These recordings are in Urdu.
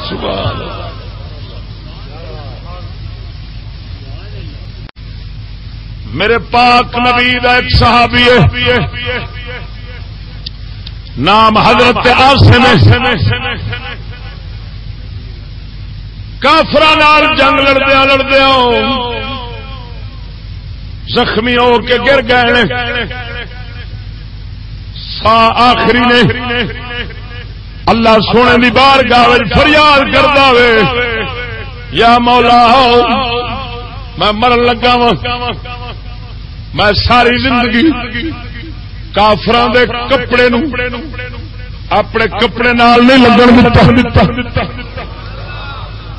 سبحان اللہ. میرے پاک نبی دا ایک صحابی ہے نام حضرت عاصم ہے. کافراں نال جنگ لڑدیا زخمی ہو کے گر گئے. سا آخری نے اللہ سونے دی بارگاہ وچ فریاد کردا وے یا مولا میں مرن لگا وا. میں ساری زندگی کافراں دے کپڑے نو اپنے کپڑے نال نہیں لگن دتا.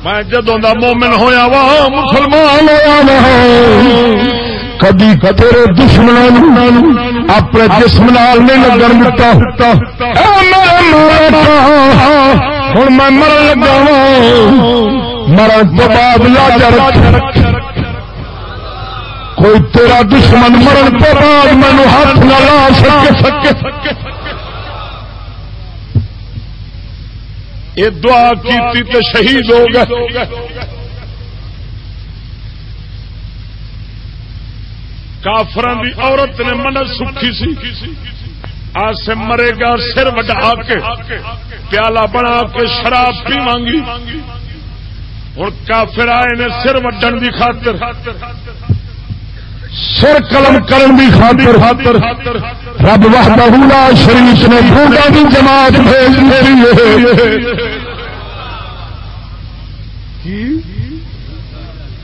میں جدوں دا مومن ہویا وا مسلمان ہویا وا کدی تیرے دشمناں اپنے جسم نال نہیں لگن دتا. ہن میں مرن لگا وا مرن تو بعد لاج رکھ کوئی تیرا دشمن مرن تو بعد مینو ہاتھ نہ لا سکے. یہ دعا کی تو شہید ہو گئے. کافران دی عورت نے منت سکھی سی عاصم مرے گا سر وڈا کے پیالہ بنا کے شراب پیواں گی. ہوں کافر آئے نے سر وڈن دی خاطر سر قلم کرن دی خاطر رب وحدہ لا شریک نے ڈھونڈا دی جماعت بھیج دی.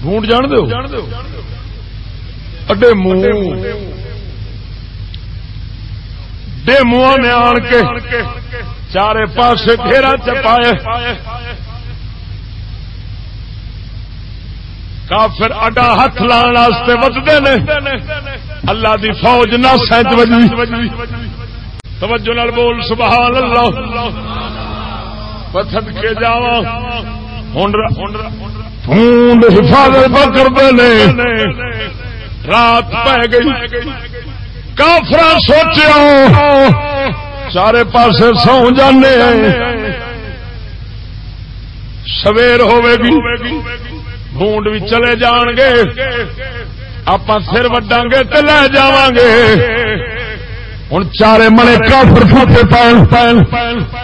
ڈھونڈ جان دو اڈے منہ ڈے منہ نے آن کے چارے پاسے گھیرا چپائے. کافر اڈا ہاتھ لان واسطے وجدے نے. اللہ دی فوج نہ سینت وجی. توجہ نال بول سبحان اللہ. پتھر کے جاواں ہن حفاظت کردے نے. رات پہ گئی کافراں سوچیا چارے پاسے سو جانے سویر ہوے گی ڈھونڈ بھی چلے جان گے آپ سر وڈاں گے تے لے جاواں گے. ہن چارے منے کافر پھوٹے پین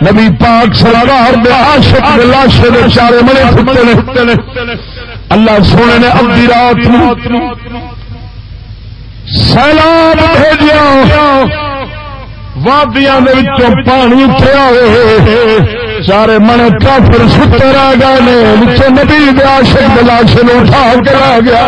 نبی پاک سرکار دے عاشق دے لاشے دے چارے منے پھوٹے نے. اللہ سونے نے ادھی رات نو سیلاب بھیجیا وادیاں دے وچوں پانی اٹھیا ہوئے سارے من کافر ستے رہ گئے نے. نبی دے عاشق دے لاشے نو اٹھا کے لا گیا.